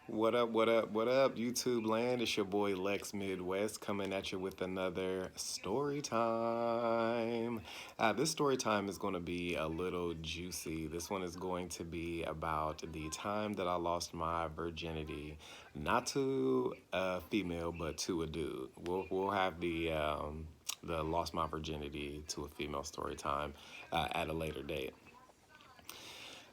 What up, what up, what up, YouTube land? It's your boy Lex Midwest coming at you with another story time. This story time is going to be a little juicy. This one is going to be about the time that I lost my virginity, not to a female, but to a dude. We'll have the lost my virginity to a female story time at a later date.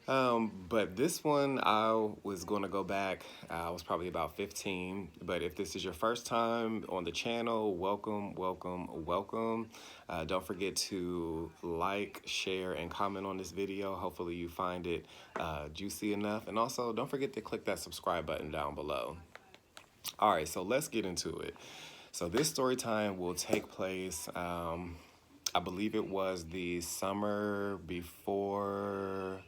But this one, I was going to go back. I was probably about 15. But if this is your first time on the channel, welcome, welcome, welcome. Don't forget to like, share, and comment on this video. Hopefully, you find it juicy enough. And also, don't forget to click that subscribe button down below. All right, so let's get into it. So, this story time will take place. I believe it was the summer before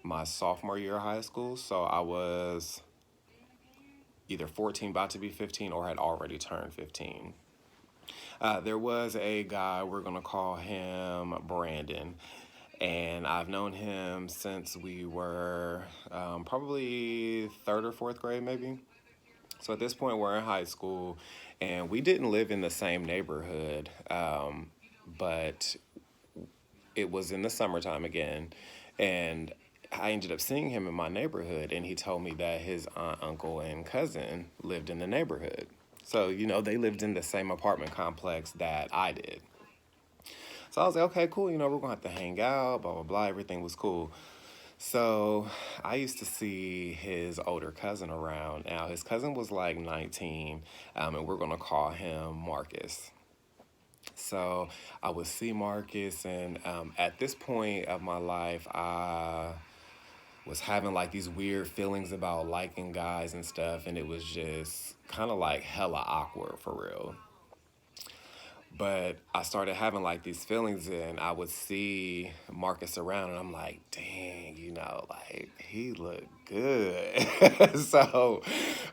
my sophomore year of high school. So I was either 14, about to be 15, or had already turned 15. There was a guy, we're going to call him Brandon. And I've known him since we were probably third or fourth grade, maybe. So at this point, we're in high school, and we didn't live in the same neighborhood, but it was in the summertime again. And I ended up seeing him in my neighborhood, and he told me that his aunt, uncle, and cousin lived in the neighborhood. So, they lived in the same apartment complex that I did. So I was like, okay, cool, we're gonna have to hang out, blah, blah, blah. Everything was cool. So I used to see his older cousin around. Now, his cousin was like 19, and we're gonna call him Marcus. So I would see Marcus, and at this point of my life, I was having like these weird feelings about liking guys and stuff, and it was just kind of like hella awkward for real. But I started having like these feelings, and I would see Marcus around, and I'm like, dang, like he looked good. So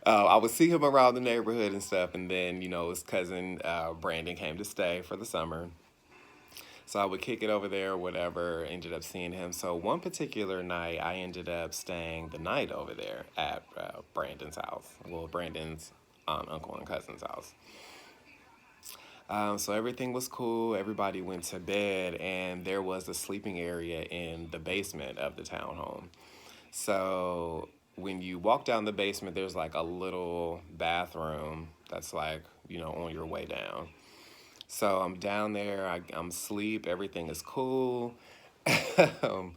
I would see him around the neighborhood and stuff, and then his cousin Brandon came to stay for the summer. So I would kick it over there or whatever, ended up seeing him. So one particular night, I ended up staying the night over there at Brandon's house. Well, Brandon's aunt, uncle, and cousin's house. So everything was cool. Everybody went to bed, and there was a sleeping area in the basement of the townhome. So when you walk down the basement, there's like a little bathroom that's like, on your way down. So I'm down there, I'm asleep, everything is cool. um,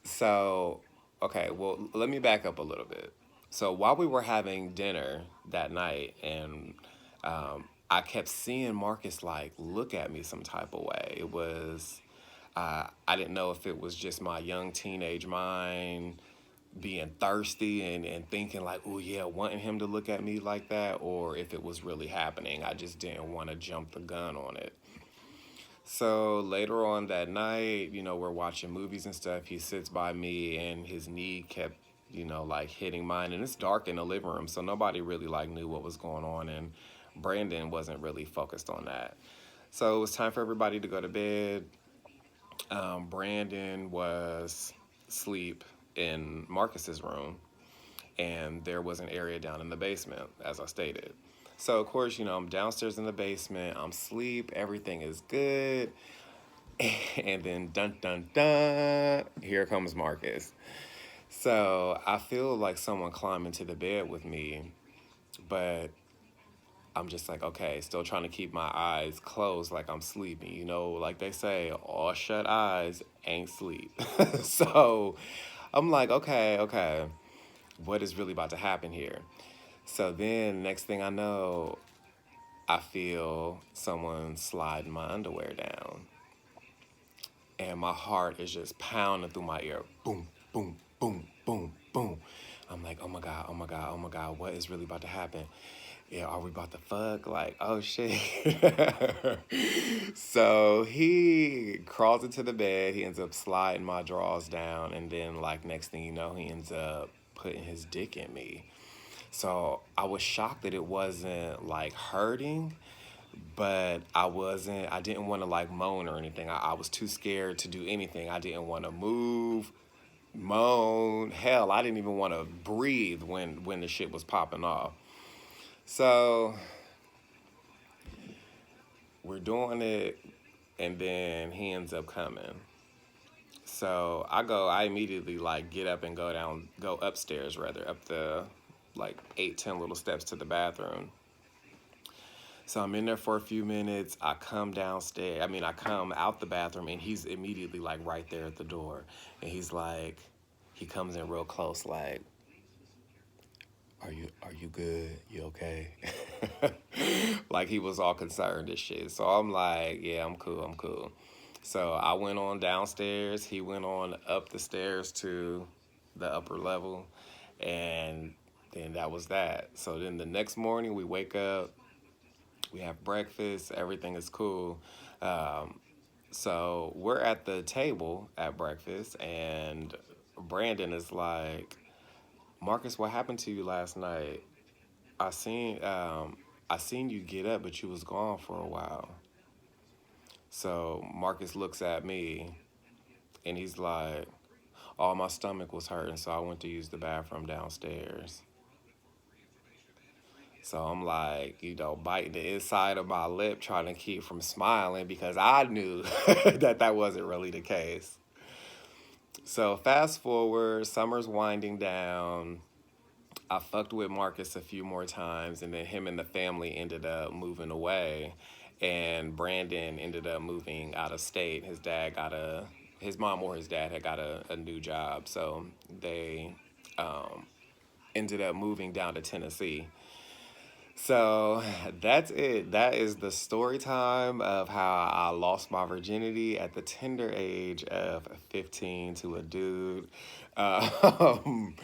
so, okay, well, let me back up a little bit. So while we were having dinner that night, and I kept seeing Marcus like look at me some type of way. It was, I didn't know if it was just my young teenage mind being thirsty and thinking like, oh yeah, wanting him to look at me like that, or if it was really happening. I just didn't want to jump the gun on it. So later on that night, we're watching movies and stuff. He sits by me, and his knee kept, like hitting mine. And it's dark in the living room, so nobody really like knew what was going on. And Brandon wasn't really focused on that. So it was time for everybody to go to bed. Brandon was asleep in Marcus's room, and there was an area down in the basement, as I stated. So of course, I'm downstairs in the basement. I'm asleep. Everything is good. And then dun dun dun, here comes Marcus. So I feel like someone climbed into the bed with me, but I'm just like, okay, still trying to keep my eyes closed like I'm sleeping. Like they say, all shut eyes ain't sleep. So I'm like, okay, okay, what is really about to happen here? So then, next thing I know, I feel someone slide my underwear down, and my heart is just pounding through my ear. Boom, boom, boom, boom, boom. I'm like, oh my God, oh my God, oh my God, what is really about to happen? Yeah, are we about to fuck? Like, oh shit. So he crawls into the bed. He ends up sliding my drawers down. And then, like, next thing you know, he ends up putting his dick in me. So I was shocked that it wasn't like hurting, but I didn't want to like moan or anything. I was too scared to do anything. I didn't want to move. moan. Hell, I didn't even want to breathe when the shit was popping off. So we're doing it, and then he ends up coming. So I immediately like get up and go upstairs rather, up the like 8, 10 little steps to the bathroom. So I'm in there for a few minutes. I come downstairs. I mean, I come out the bathroom, and he's immediately like right there at the door. And he's like, he comes in real close, like, are you good? You okay? Like he was all concerned and shit. So I'm like, yeah, I'm cool, I'm cool. So I went on downstairs. He went on up the stairs to the upper level, and then that was that. So then the next morning we wake up, we have breakfast, everything is cool. Um, so we're at the table at breakfast, and Brandon is like, Marcus, what happened to you last night? I seen I seen you get up, but you was gone for a while. So Marcus looks at me, and he's like, "Oh, my stomach was hurting, so I went to use the bathroom downstairs." So I'm like, biting the inside of my lip, trying to keep from smiling because I knew that that wasn't really the case. So fast forward, summer's winding down. I fucked with Marcus a few more times, and then him and the family ended up moving away, and Brandon ended up moving out of state. His mom or his dad had got a new job, so they um, ended up moving down to Tennessee. So that's it. That is the story time of how I lost my virginity at the tender age of 15 to a dude. Um,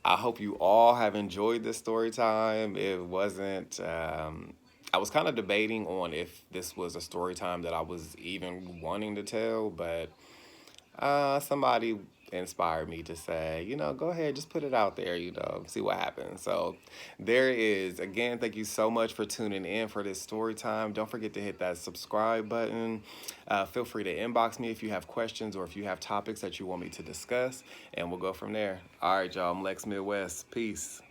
I hope you all have enjoyed this story time. It wasn't, I was kind of debating on if this was a story time that I was even wanting to tell, but somebody inspired me to say, go ahead, just put it out there, see what happens. So there is. Again, thank you so much for tuning in for this story time. Don't forget to hit that subscribe button. Feel free to inbox me if you have questions or if you have topics that you want me to discuss, and we'll go from there. All right, y'all. I'm Lex Midwest. Peace.